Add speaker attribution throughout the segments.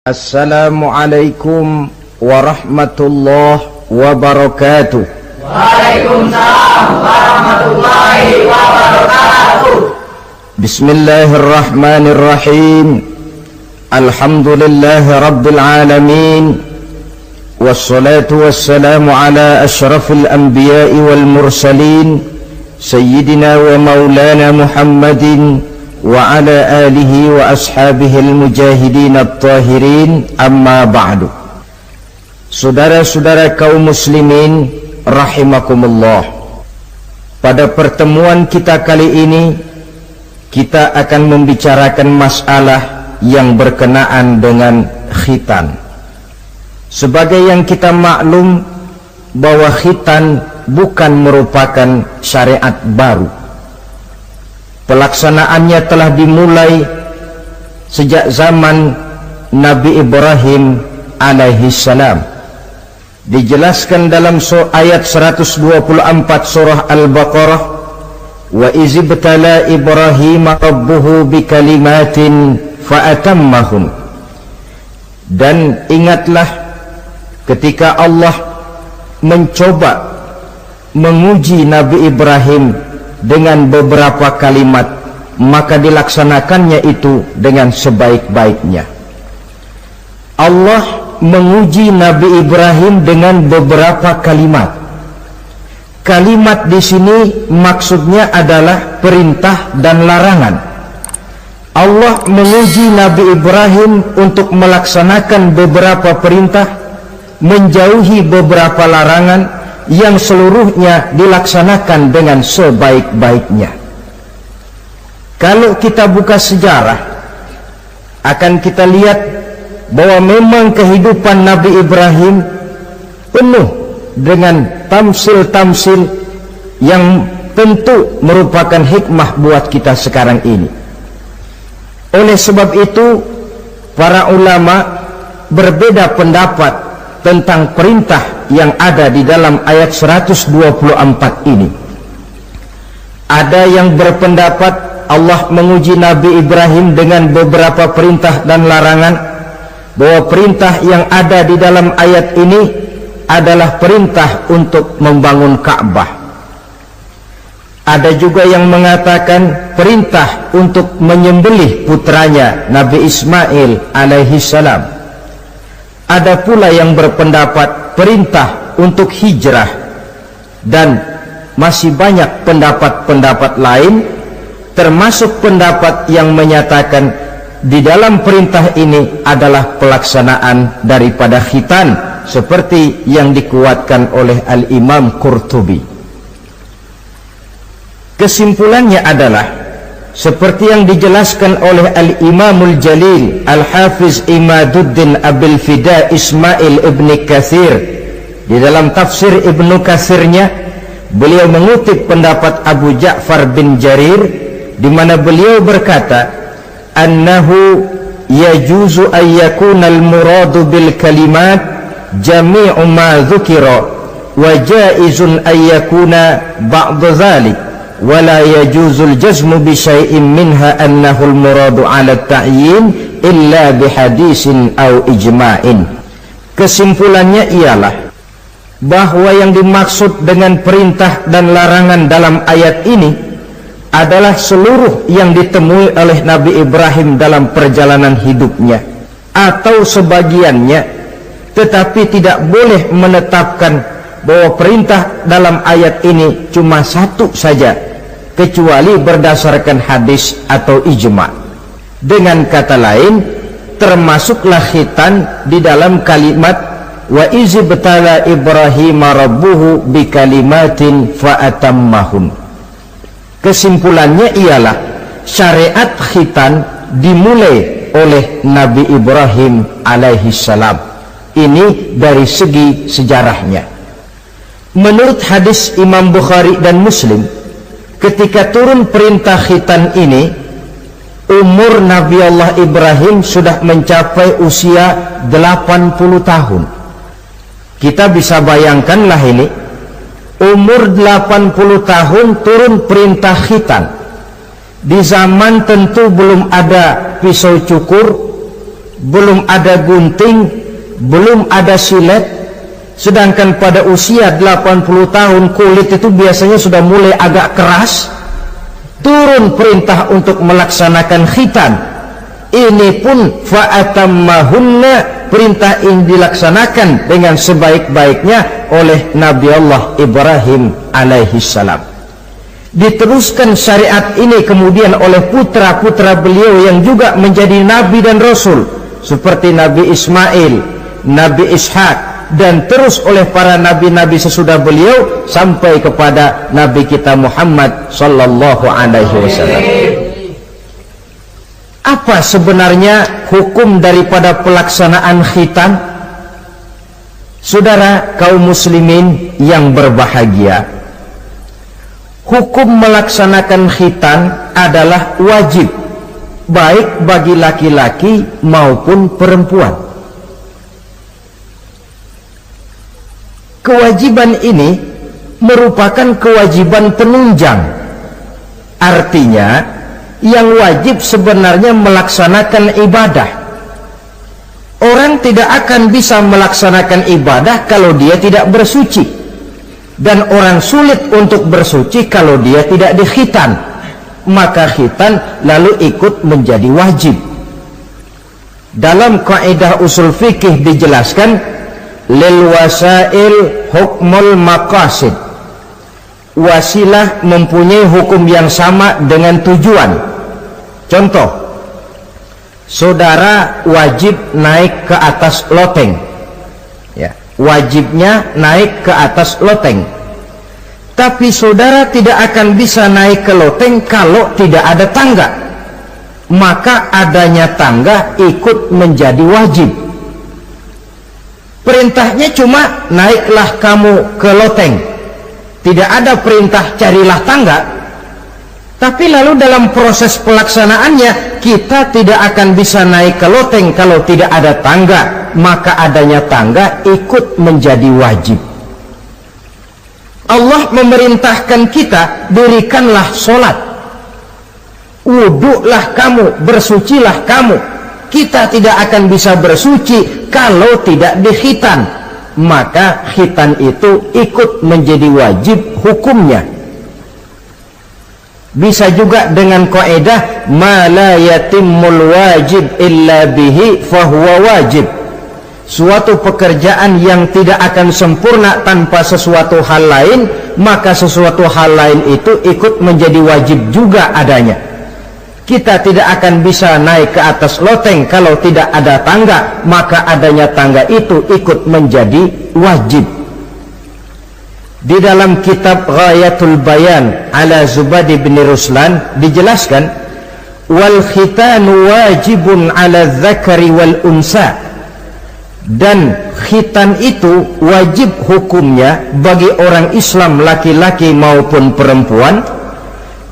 Speaker 1: Assalamualaikum warahmatullahi wabarakatuh.
Speaker 2: Waalaikumsalam warahmatullahi wabarakatuh.
Speaker 1: Bismillahirrahmanirrahim. Alhamdulillahi rabbil alamin. Wassalatu wassalamu ala ashrafil anbiya'i wal mursalin, sayyidina wa maulana Muhammadin wa ala alihi wa ashabihil mujahidin at-tahirin, amma ba'du. Saudara-saudara kaum muslimin rahimakumullah, pada pertemuan kita kali ini kita akan membicarakan masalah yang berkenaan dengan khitan. Sebagai yang kita maklum bahwa khitan bukan merupakan syariat baru. Pelaksanaannya telah dimulai sejak zaman Nabi Ibrahim alaihi salam. Dijelaskan dalam ayat 124 surah Al-Baqarah, wa izibtala Ibrahim rabbuhu bikalimatin fa'atammahum. Dan ingatlah ketika Allah mencoba menguji Nabi Ibrahim dengan beberapa kalimat, maka dilaksanakannya itu dengan sebaik-baiknya. Allah menguji Nabi Ibrahim dengan beberapa kalimat. Kalimat di sini maksudnya adalah perintah dan larangan. Allah menguji Nabi Ibrahim untuk melaksanakan beberapa perintah, menjauhi beberapa larangan, yang seluruhnya dilaksanakan dengan sebaik-baiknya. Kalau kita buka sejarah, akan kita lihat bahwa memang kehidupan Nabi Ibrahim penuh dengan tamsil-tamsil yang tentu merupakan hikmah buat kita sekarang ini. Oleh sebab itu, para ulama berbeda pendapat tentang perintah yang ada di dalam ayat 124 ini. Ada yang berpendapat Allah menguji Nabi Ibrahim dengan beberapa perintah dan larangan, bahwa perintah yang ada di dalam ayat ini adalah perintah untuk membangun Ka'bah. Ada juga yang mengatakan perintah untuk menyembelih putranya Nabi Ismail alaihi salam. Ada pula yang berpendapat perintah untuk hijrah, dan masih banyak pendapat-pendapat lain, termasuk pendapat yang menyatakan di dalam perintah ini adalah pelaksanaan daripada khitan, seperti yang dikuatkan oleh Al-Imam Qurtubi. Kesimpulannya adalah seperti yang dijelaskan oleh Al-Imamul Jalil Al-Hafiz Imaduddin Abil Fida Ismail Ibn Kathir di dalam tafsir Ibnu Kathirnya. Beliau mengutip pendapat Abu Ja'far bin Jarir, di mana beliau berkata, annahu yajuzu an yakuna al-muradu bil kalimat jami'u ma dzukira wa jaizun an yakuna ba'd dzalik wala yajuzul jazmu bi syai'in minha annahul muradu ala ta'yin illa bihadisin aw ijma'in. Kesimpulannya ialah bahwa yang dimaksud dengan perintah dan larangan dalam ayat ini adalah seluruh yang ditemui oleh Nabi Ibrahim dalam perjalanan hidupnya, atau sebagiannya, tetapi tidak boleh menetapkan bahwa perintah dalam ayat ini cuma satu saja, kecuali berdasarkan hadis atau ijma'. Dengan kata lain, termasuklah khitan di dalam kalimat wa izibtala Ibrahim rabbuhu bikalimatin fa'atammahum. Kesimpulannya ialah syariat khitan dimulai oleh Nabi Ibrahim alaihi salam. Ini dari segi sejarahnya. Menurut hadis Imam Bukhari dan Muslim, ketika turun perintah khitan ini, umur Nabi Allah Ibrahim sudah mencapai usia 80 tahun. Kita bisa bayangkanlah ini, umur 80 tahun turun perintah khitan. Di zaman tentu belum ada pisau cukur, belum ada gunting, belum ada silet. Sedangkan pada usia 80 tahun kulit itu biasanya sudah mulai agak keras. Turun perintah untuk melaksanakan khitan. Ini pun fa'atammahunna, perintah ini dilaksanakan dengan sebaik-baiknya oleh Nabi Allah Ibrahim alaihi salam. Diteruskan syariat ini kemudian oleh putra-putra beliau yang juga menjadi nabi dan rasul, seperti Nabi Ismail, Nabi Ishak, dan terus oleh para nabi-nabi sesudah beliau sampai kepada Nabi kita Muhammad sallallahu alaihi wasallam. Apa sebenarnya hukum daripada pelaksanaan khitan? Saudara kaum muslimin yang berbahagia, hukum melaksanakan khitan adalah wajib, baik bagi laki-laki maupun perempuan. Kewajiban ini merupakan kewajiban penunjang. Artinya, yang wajib sebenarnya melaksanakan ibadah. Orang tidak akan bisa melaksanakan ibadah kalau dia tidak bersuci. Dan orang sulit untuk bersuci kalau dia tidak dikhitan. Maka khitan lalu ikut menjadi wajib. Dalam kaidah usul fikih dijelaskan, lil wasail hukmul maqasid. Wasilah mempunyai hukum yang sama dengan tujuan. Contoh, saudara wajib naik ke atas loteng, ya, wajibnya naik ke atas loteng. Tapi saudara tidak akan bisa naik ke loteng kalau tidak ada tangga. Maka adanya tangga ikut menjadi wajib. Perintahnya cuma naiklah kamu ke loteng. Tidak ada perintah carilah tangga. Tapi lalu dalam proses pelaksanaannya kita tidak akan bisa naik ke loteng kalau tidak ada tangga. Maka adanya tangga ikut menjadi wajib. Allah memerintahkan kita, dirikanlah sholat, wuduklah kamu, bersucilah kamu. Kita tidak akan bisa bersuci kalau tidak dikhitan. Maka khitan itu ikut menjadi wajib hukumnya. Bisa juga dengan kaidah ma la yatimmul wajib illa bihi fahuwa wajib. Suatu pekerjaan yang tidak akan sempurna tanpa sesuatu hal lain, maka sesuatu hal lain itu ikut menjadi wajib juga adanya. Kita tidak akan bisa naik ke atas loteng kalau tidak ada tangga, maka adanya tangga itu ikut menjadi wajib. Di dalam kitab Ghayatul Bayan ala Zubadi bin Ruslan dijelaskan, wal khitanu wajibun ala dzakari wal unsa. Dan khitan itu wajib hukumnya bagi orang Islam laki-laki maupun perempuan,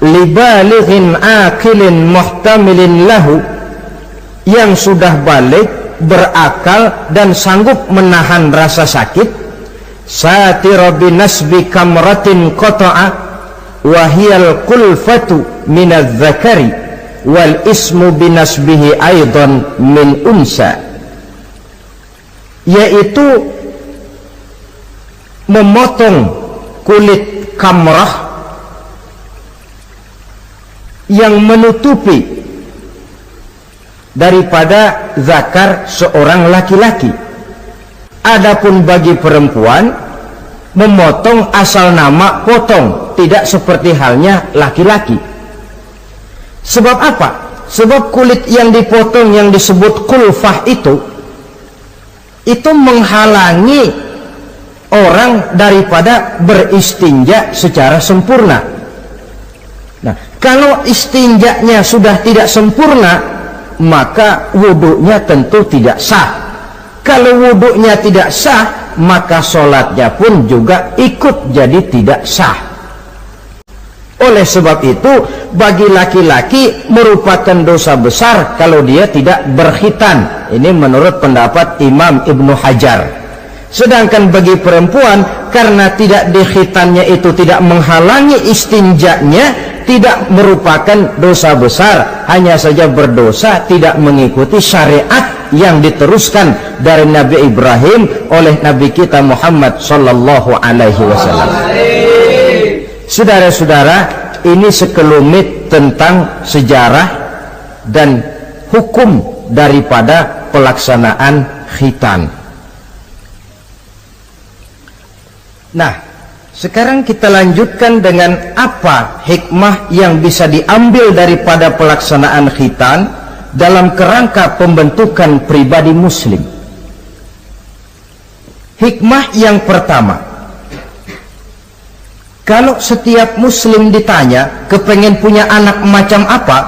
Speaker 1: libalighin aqilin muhtamilin lahu, yang sudah balik, berakal dan sanggup menahan rasa sakit, satira binasbi kamratin qata'a wahiyal kulfatu minadz zakari wal ismu binasbihi aidan min unsa, yaitu memotong kulit kamrah yang menutupi daripada zakar seorang laki-laki. Adapun bagi perempuan, memotong asal nama potong, tidak seperti halnya laki-laki. Sebab apa? Sebab kulit yang dipotong yang disebut kulfah itu menghalangi orang daripada beristinja secara sempurna. Nah, kalau istinjanya sudah tidak sempurna, maka wudhunya tentu tidak sah. Kalau wudhunya tidak sah, maka sholatnya pun juga ikut jadi tidak sah. Oleh sebab itu, bagi laki-laki merupakan dosa besar kalau dia tidak berkhitan. Ini menurut pendapat Imam Ibnu Hajar. Sedangkan bagi perempuan, karena tidak dikhitannya itu tidak menghalangi istinjanya, tidak merupakan dosa besar, hanya saja berdosa tidak mengikuti syariat yang diteruskan dari Nabi Ibrahim oleh Nabi kita Muhammad sallallahu alaihi wasallam. Saudara-saudara, ini sekelumit tentang sejarah dan hukum daripada pelaksanaan khitan. Nah, sekarang kita lanjutkan dengan apa hikmah yang bisa diambil daripada pelaksanaan khitan dalam kerangka pembentukan pribadi muslim. Hikmah yang pertama, kalau setiap muslim ditanya kepengen punya anak macam apa,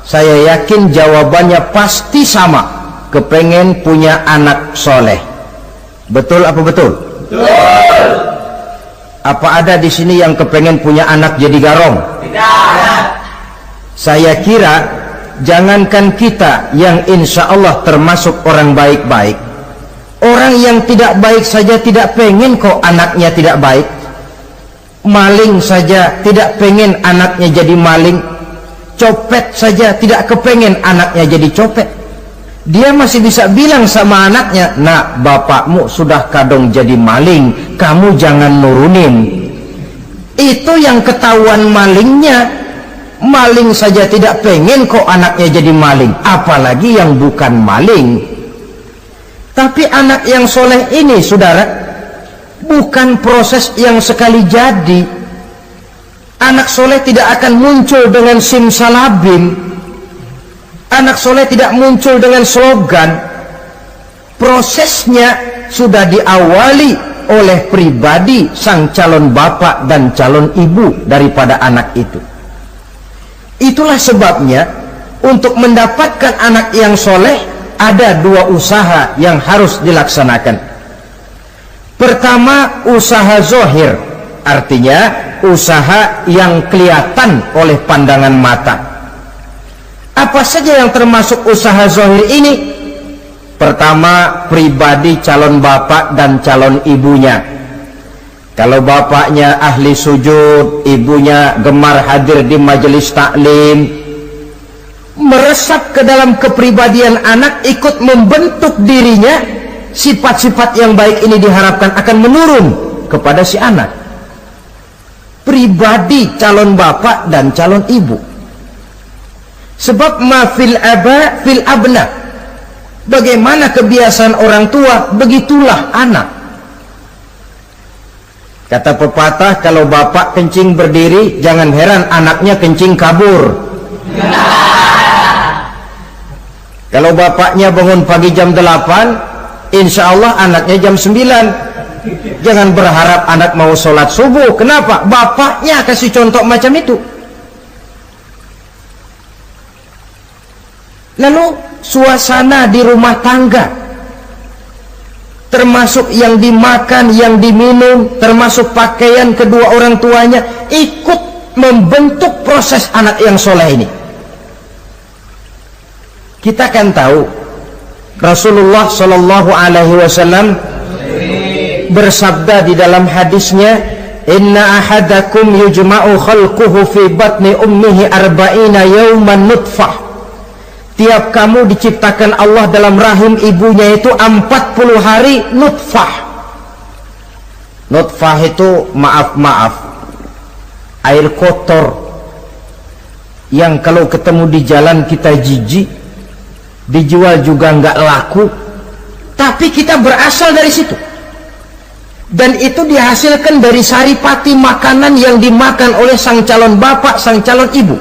Speaker 1: saya yakin jawabannya pasti sama, kepengen punya anak soleh. Betul apa betul? Betul. Apa ada di sini yang kepengen punya anak jadi garong? Tidak. Saya kira jangankan kita yang insya Allah termasuk orang baik-baik, orang yang tidak baik saja tidak pengen kok anaknya tidak baik. Maling saja tidak pengen anaknya jadi maling. Copet saja tidak kepengen anaknya jadi copet. Dia masih bisa bilang sama anaknya, nak, bapakmu sudah kadung jadi maling, kamu jangan nurunin. Itu yang ketahuan malingnya. Maling saja tidak pengen kok anaknya jadi maling, apalagi yang bukan maling. Tapi anak yang soleh ini, saudara, bukan proses yang sekali jadi. Anak soleh tidak akan muncul dengan simsalabim. Anak soleh tidak muncul dengan slogan. Prosesnya sudah diawali oleh pribadi sang calon bapak dan calon ibu daripada anak itu. Itulah sebabnya untuk mendapatkan anak yang soleh ada dua usaha yang harus dilaksanakan. Pertama, usaha zohir, artinya usaha yang kelihatan oleh pandangan mata. Apa saja yang termasuk usaha zohir ini? Pertama, pribadi calon bapak dan calon ibunya. Kalau bapaknya ahli sujud, ibunya gemar hadir di majelis taklim, meresap ke dalam kepribadian anak, ikut membentuk dirinya. Sifat-sifat yang baik ini diharapkan akan menurun kepada si anak. Pribadi calon bapak dan calon ibu. Sebab ma fil aba fil abna. Bagaimana kebiasaan orang tua, begitulah anak. Kata pepatah, kalau bapak kencing berdiri, jangan heran anaknya kencing kabur. Kalau bapaknya bangun pagi jam 8, insya Allah anaknya jam 9. Jangan berharap anak mau sholat subuh. Kenapa? Bapaknya kasih contoh macam itu. Lalu suasana di rumah tangga, termasuk yang dimakan, yang diminum, termasuk pakaian kedua orang tuanya, ikut membentuk proses anak yang soleh ini. Kita kan tahu Rasulullah Shallallahu Alaihi Wasallam bersabda di dalam hadisnya, inna ahadakum yujma'u khalquhu fi batni ummihi arba'ina yawman nutfah. Tiap kamu diciptakan Allah dalam rahim ibunya itu 40 hari nutfah. Nutfah itu maaf air kotor yang kalau ketemu di jalan kita jijik, dijual juga nggak laku, tapi kita berasal dari situ. Dan itu dihasilkan dari saripati makanan yang dimakan oleh sang calon bapak, sang calon ibu.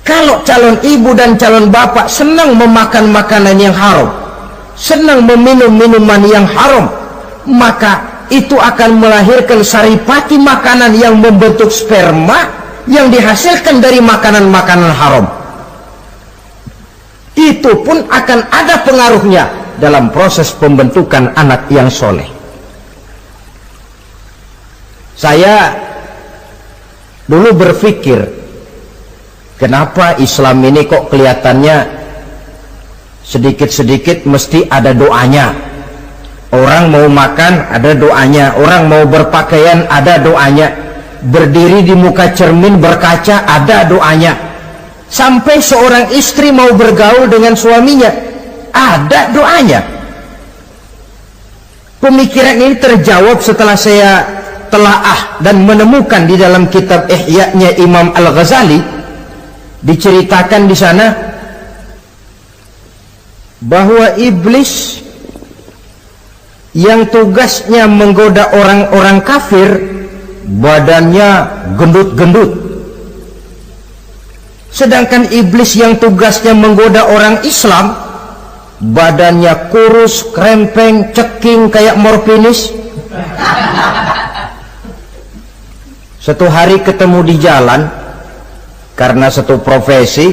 Speaker 1: Kalau calon ibu dan calon bapak senang memakan makanan yang haram, senang meminum minuman yang haram, maka itu akan melahirkan saripati makanan yang membentuk sperma yang dihasilkan dari makanan-makanan haram. Itu pun akan ada pengaruhnya dalam proses pembentukan anak yang soleh. Saya dulu berpikir, kenapa Islam ini kok kelihatannya sedikit-sedikit mesti ada doanya. Orang mau makan ada doanya, orang mau berpakaian ada doanya, berdiri di muka cermin berkaca ada doanya. Sampai seorang istri mau bergaul dengan suaminya ada doanya. Pemikiran ini terjawab setelah saya telaah dan menemukan di dalam kitab Ihya-nya Imam Al-Ghazali. Diceritakan di sana bahwa iblis yang tugasnya menggoda orang-orang kafir badannya gendut-gendut, sedangkan iblis yang tugasnya menggoda orang Islam badannya kurus, krempeng, ceking kayak morfinis. Satu hari ketemu di jalan karena satu profesi,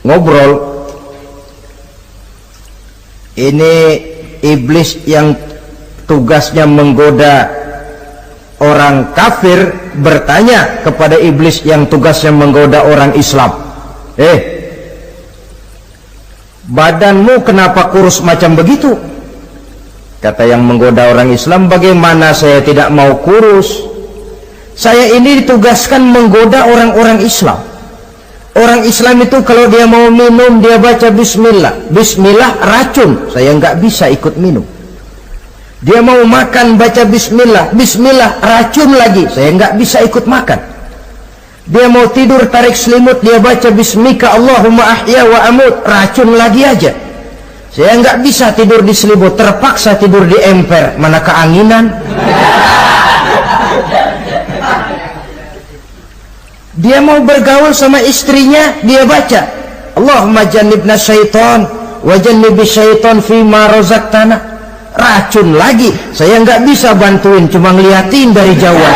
Speaker 1: ngobrol. Ini iblis yang tugasnya menggoda orang kafir bertanya kepada iblis yang tugasnya menggoda orang Islam, badanmu kenapa kurus macam begitu? Kata yang menggoda orang Islam, bagaimana saya tidak mau kurus? Saya ini ditugaskan menggoda orang-orang Islam. Orang Islam itu kalau dia mau minum dia baca bismillah. Bismillah racun, saya nggak bisa ikut minum. Dia mau makan baca bismillah. Bismillah racun lagi, saya nggak bisa ikut makan. Dia mau tidur tarik selimut, dia baca bismika Allahumma ahya wa amut, racun lagi aja. Saya nggak bisa tidur di selimut, terpaksa tidur di emper, mana keanginan. Dia mau bergaul sama istrinya, dia baca Allahumma jannibna syaitan wa jannibi syaitan fima razaqtana, racun lagi. Saya nggak bisa bantuin, cuma ngeliatin dari jauh.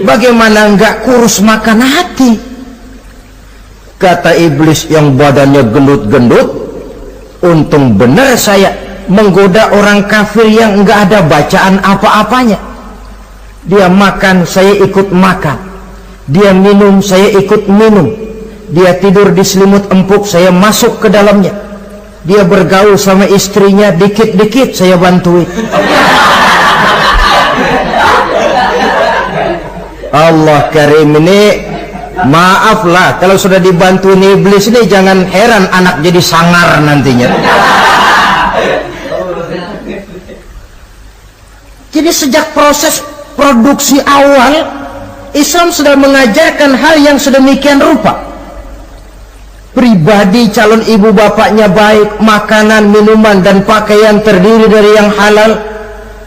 Speaker 1: Bagaimana nggak kurus makan hati? Kata iblis yang badannya gendut-gendut, untung benar saya menggoda orang kafir yang nggak ada bacaan apa-apanya. Dia makan, saya ikut makan. Dia minum, saya ikut minum. Dia tidur di selimut empuk, saya masuk ke dalamnya. Dia bergaul sama istrinya, dikit-dikit saya bantuin. Allah Karim, ini maaflah kalau sudah dibantuin iblis ini, jangan heran anak jadi sangar nantinya. Jadi sejak proses produksi awal, Islam sudah mengajarkan hal yang sedemikian rupa. Pribadi calon ibu bapaknya baik, makanan, minuman, dan pakaian terdiri dari yang halal.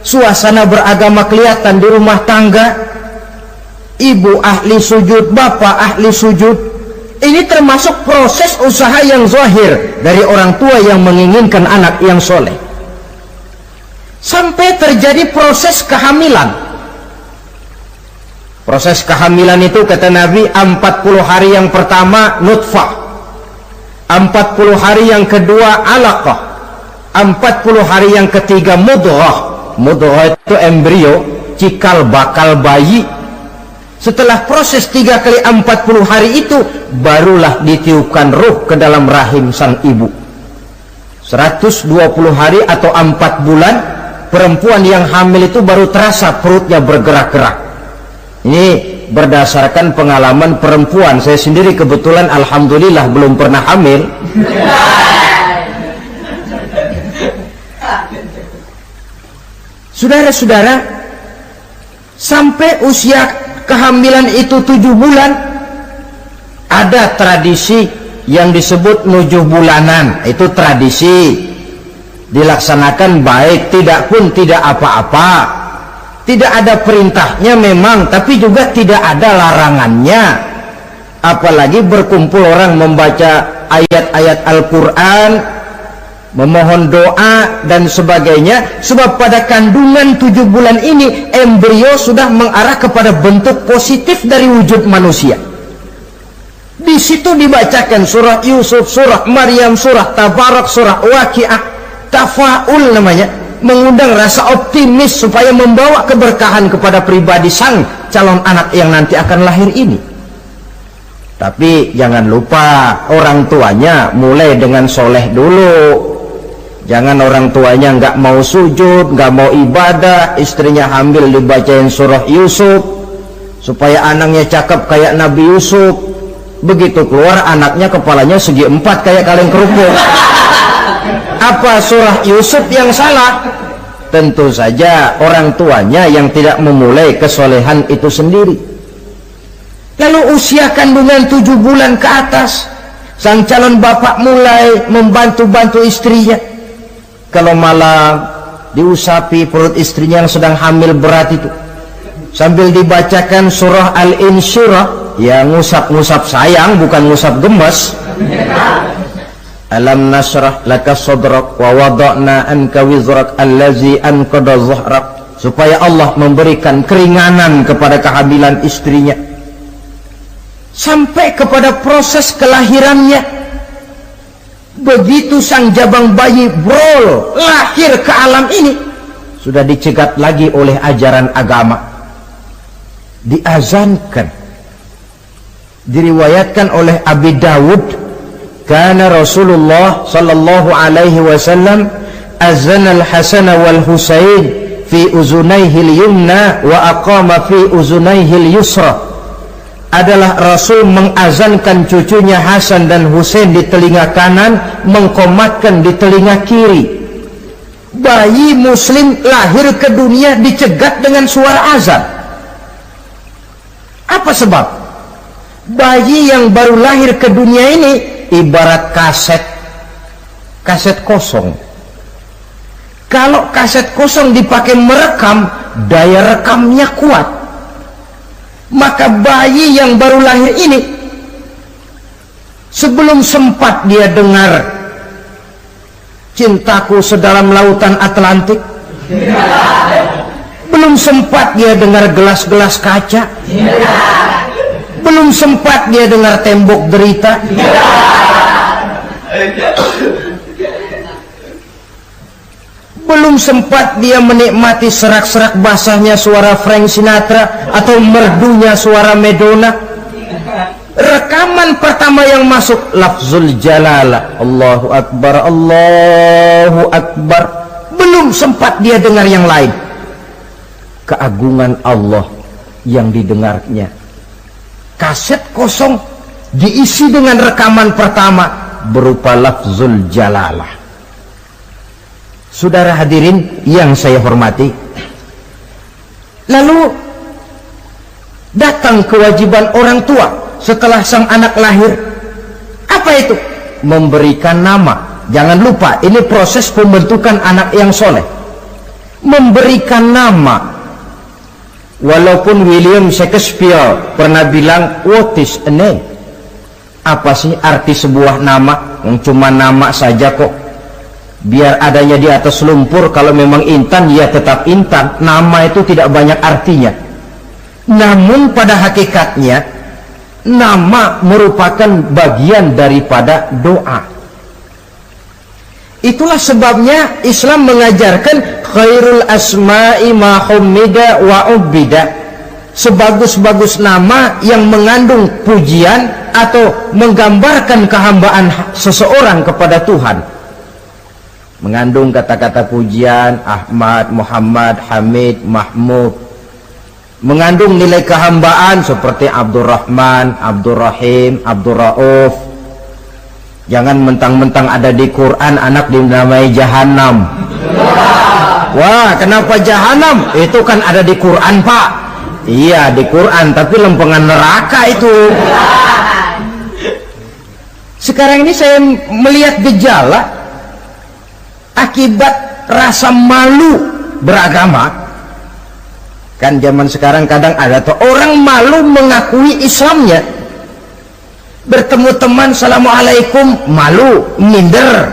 Speaker 1: Suasana beragama kelihatan di rumah tangga. Ibu ahli sujud, bapak ahli sujud. Ini termasuk proses usaha yang zahir dari orang tua yang menginginkan anak yang soleh. Sampai terjadi proses kehamilan. Proses kehamilan itu kata Nabi 40 hari yang pertama nutfah, 40 hari yang kedua alaqah, 40 hari yang ketiga mudghah. Mudghah itu embrio, cikal bakal bayi. Setelah proses 3 kali 40 hari itu, barulah ditiupkan ruh ke dalam rahim sang ibu. 120 hari atau 4 bulan, perempuan yang hamil itu baru terasa perutnya bergerak-gerak. Ini berdasarkan pengalaman perempuan. Saya sendiri kebetulan alhamdulillah belum pernah hamil. Saudara-saudara, sampai usia kehamilan itu 7 bulan, ada tradisi yang disebut nujuh bulanan. Itu tradisi dilaksanakan baik, tidak pun tidak apa-apa. Tidak ada perintahnya memang, tapi juga tidak ada larangannya. Apalagi berkumpul orang membaca ayat-ayat Al-Quran, memohon doa dan sebagainya. Sebab pada kandungan 7 bulan ini, embrio sudah mengarah kepada bentuk positif dari wujud manusia. Di situ dibacakan surah Yusuf, surah Maryam, surah Tabarak, surah Waqiah, tafaul namanya, mengundang rasa optimis supaya membawa keberkahan kepada pribadi sang calon anak yang nanti akan lahir ini. Tapi jangan lupa orang tuanya mulai dengan soleh dulu. Jangan orang tuanya nggak mau sujud, nggak mau ibadah, istrinya hamil dibacain surah Yusuf supaya anaknya cakep kayak Nabi Yusuf. Begitu keluar anaknya kepalanya segi 4 kayak kaleng kerupuk. Apa surah Yusuf yang salah? Tentu saja orang tuanya yang tidak memulai kesolehan itu sendiri. Lalu usia kandungan 7 bulan ke atas, sang calon bapak mulai membantu-bantu istrinya. Kalau malam diusapi perut istrinya yang sedang hamil berat itu, sambil dibacakan surah Al-Insyirah, ya ngusap-ngusap sayang, bukan ngusap gemes. Alam nasrah laka sadrak wa wada'na anka wizrak allazi anqadha dhahrak, supaya Allah memberikan keringanan kepada kehamilan istrinya sampai kepada proses kelahirannya. Begitu sang jabang bayi brol lahir ke alam ini, sudah dicegat lagi oleh ajaran agama, diazankan. Diriwayatkan oleh Abi Dawud, kana Rasulullah sallallahu alaihi wasallam azana al-Hasan wal Husain fi uzunaihi al-yumna wa aqama fi uzunaihi al-yusra. Adalah Rasul mengazankan cucunya Hasan dan Husain di telinga kanan, mengkomatkan di telinga kiri. Bayi muslim lahir ke dunia dicegat dengan suara azan. Apa sebab? Bayi yang baru lahir ke dunia ini ibarat kaset kosong. Kalau kaset kosong dipakai merekam, daya rekamnya kuat. Maka bayi yang baru lahir ini, sebelum sempat dia dengar cintaku sedalam lautan Atlantik, belum sempat dia dengar gelas-gelas kaca, belum sempat dia dengar tembok derita, belum sempat dia menikmati serak-serak basahnya suara Frank Sinatra atau merdunya suara Madonna. Rekaman pertama yang masuk lafzul jalalah, Allahu Akbar, Allahu Akbar. Belum sempat dia dengar yang lain. Keagungan Allah yang didengarnya. Kaset kosong diisi dengan rekaman pertama berupa lafzul jalalah. Saudara hadirin yang saya hormati, lalu datang kewajiban orang tua setelah sang anak lahir. Apa itu? Memberikan nama. Jangan lupa, ini proses pembentukan anak yang soleh. Memberikan nama. Walaupun William Shakespeare pernah bilang, what is a name? Apa sih arti sebuah nama? Yang cuma nama saja kok. Biar adanya di atas lumpur, kalau memang intan ya tetap intan. Nama itu tidak banyak artinya. Namun pada hakikatnya nama merupakan bagian daripada doa. Itulah sebabnya Islam mengajarkan khairul asma'i ma hummida wa ubbida. Sebagus-bagus nama yang mengandung pujian atau menggambarkan kehambaan seseorang kepada Tuhan. Mengandung kata-kata pujian, Ahmad, Muhammad, Hamid, Mahmud. Mengandung nilai kehambaan seperti Abdurrahman, Abdurrahim, Abdurrauf. Jangan mentang-mentang ada di Quran anak dinamai Jahannam. Wah, kenapa Jahannam? Itu kan ada di Quran, Pak. Iya, di Quran, tapi lempengan neraka itu. Sekarang ini saya melihat gejala akibat rasa malu beragama. Kan zaman sekarang kadang ada tuh orang malu mengakui Islamnya. Bertemu teman, assalamualaikum, malu, minder.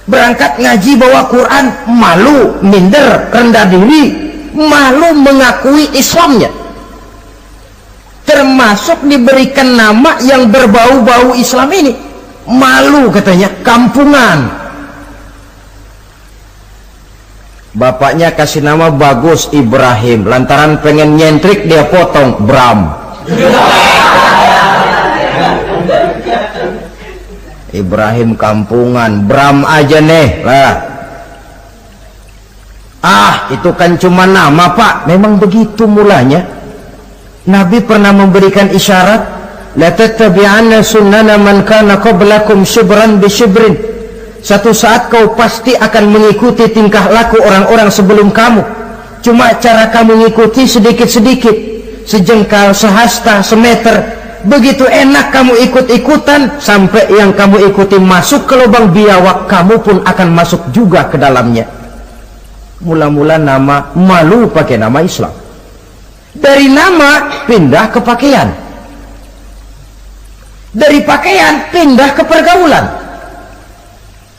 Speaker 1: Berangkat ngaji bawa Quran, malu, minder, rendah diri, malu mengakui Islamnya. Termasuk diberikan nama yang berbau-bau Islam ini. Malu katanya, kampungan. Bapaknya kasih nama bagus Ibrahim, lantaran pengen nyentrik dia potong Bram. Ibrahim kampungan, Bram aja nih lah. Itu kan cuma nama, Pak. Memang begitu mulanya. Nabi pernah memberikan isyarat, la tattabi'anna sunnana man kana qablakum shibran bi shibrin. Satu saat kau pasti akan mengikuti tingkah laku orang-orang sebelum kamu. Cuma cara kamu mengikuti sedikit-sedikit, sejengkal, sehasta, semeter. Begitu enak kamu ikut-ikutan, sampai yang kamu ikuti masuk ke lubang biawak, kamu pun akan masuk juga ke dalamnya. Mula-mula nama, malu pakai nama Islam. Dari nama pindah ke pakaian, dari pakaian pindah ke pergaulan.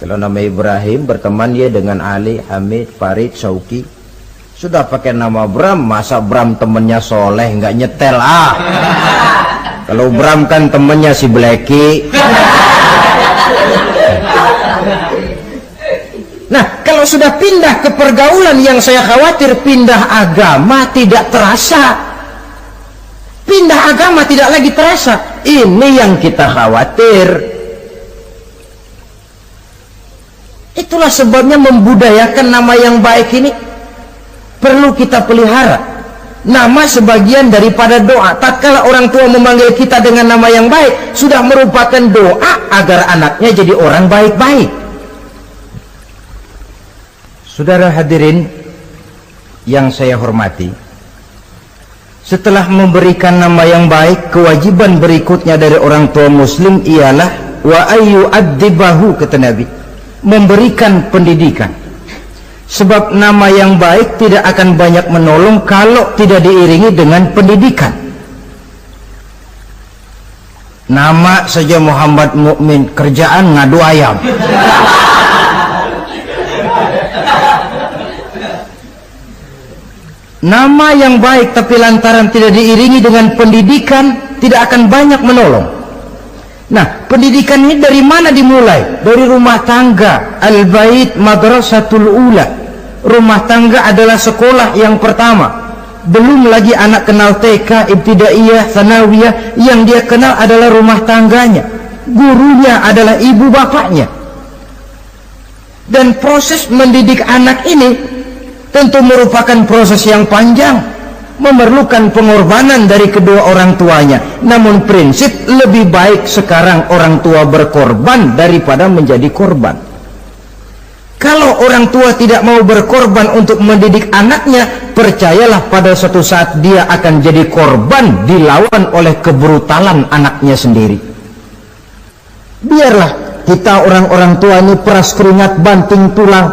Speaker 1: Kalau nama Ibrahim berteman ya dengan Ali, Hamid, Farid, Sauki. Sudah pakai nama Bram, masa Bram temennya soleh nggak nyetel ah. Kalau Bram kan temennya si Blacky. Nah, kalau sudah pindah ke pergaulan, yang saya khawatir pindah agama tidak terasa. Pindah agama tidak lagi terasa. Ini yang kita khawatir. Itulah sebabnya membudayakan nama yang baik ini perlu kita pelihara. Nama sebagian daripada doa. Tatkala orang tua memanggil kita dengan nama yang baik, sudah merupakan doa agar anaknya jadi orang baik-baik. Saudara hadirin yang saya hormati, setelah memberikan nama yang baik, kewajiban berikutnya dari orang tua muslim ialah wa ayyu addibahu, kata Nabi, memberikan pendidikan. Sebab nama yang baik tidak akan banyak menolong kalau tidak diiringi dengan pendidikan. Nama saja Muhammad Mukmin, kerjaan ngadu ayam. Nama yang baik tapi lantaran tidak diiringi dengan pendidikan, tidak akan banyak menolong. Nah, pendidikan ini dari mana dimulai? Dari rumah tangga. Al-bait madrasatul ula. Rumah tangga adalah sekolah yang pertama. Belum lagi anak kenal TK, ibtidaiyah, tsanawiyah. Yang dia kenal adalah rumah tangganya. Gurunya adalah ibu bapaknya. Dan proses mendidik anak ini tentu merupakan proses yang panjang, memerlukan pengorbanan dari kedua orang tuanya. Namun prinsip lebih baik sekarang orang tua berkorban daripada menjadi korban. Kalau orang tua tidak mau berkorban untuk mendidik anaknya, percayalah pada suatu saat dia akan jadi korban, dilawan oleh kebrutalan anaknya sendiri. Biarlah kita orang-orang tua ini peras keringat banting tulang,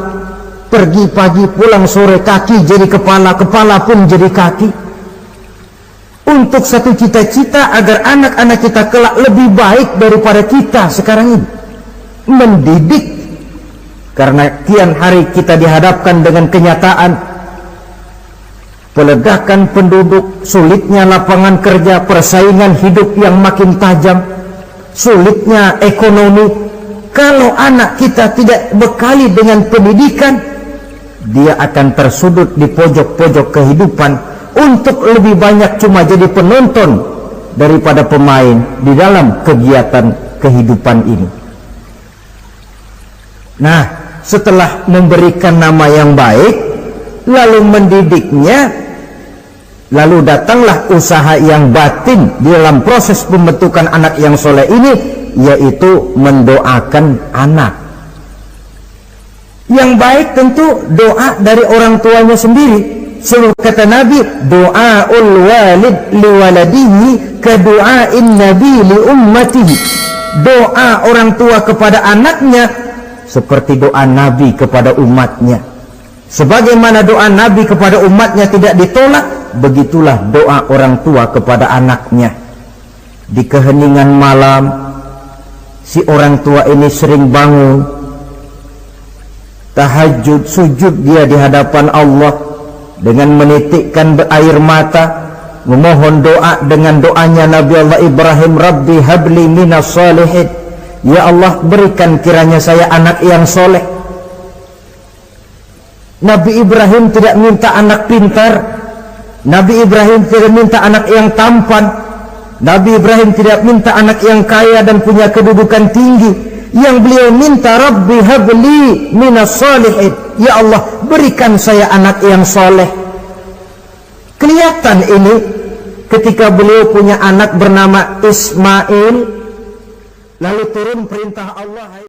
Speaker 1: pergi pagi pulang sore, kaki jadi kepala, kepala pun jadi kaki, untuk satu cita-cita agar anak-anak kita kelak lebih baik daripada kita sekarang ini. Mendidik, karena kian hari kita dihadapkan dengan kenyataan peledakan penduduk, sulitnya lapangan kerja, persaingan hidup yang makin tajam, sulitnya ekonomi. Kalau anak kita tidak bekali dengan pendidikan, dia akan tersudut di pojok-pojok kehidupan untuk lebih banyak cuma jadi penonton daripada pemain di dalam kegiatan kehidupan ini. Nah, setelah memberikan nama yang baik, lalu mendidiknya, lalu datanglah usaha yang batin di dalam proses pembentukan anak yang soleh ini, yaitu mendoakan anak. Yang baik tentu doa dari orang tuanya sendiri. Sebab kata Nabi, doaul walid liwaladihi kadu'ain nabi li ummatihi. Doa orang tua kepada anaknya seperti doa Nabi kepada umatnya. Sebagaimana doa Nabi kepada umatnya tidak ditolak, begitulah doa orang tua kepada anaknya. Di keheningan malam, si orang tua ini sering bangun, tahajud, sujud dia di hadapan Allah dengan menitikkan air mata, memohon doa dengan doanya Nabi Allah Ibrahim, Rabbi habli minas salihin. Ya Allah, berikan kiranya saya anak yang soleh. Nabi Ibrahim tidak minta anak pintar, Nabi Ibrahim tidak minta anak yang tampan, Nabi Ibrahim tidak minta anak yang kaya dan punya kedudukan tinggi. Yang beliau minta, Rabbi habli minas salihin. Ya Allah, berikan saya anak yang soleh. Kelihatan ini ketika beliau punya anak bernama Ismail, lalu turun perintah Allah.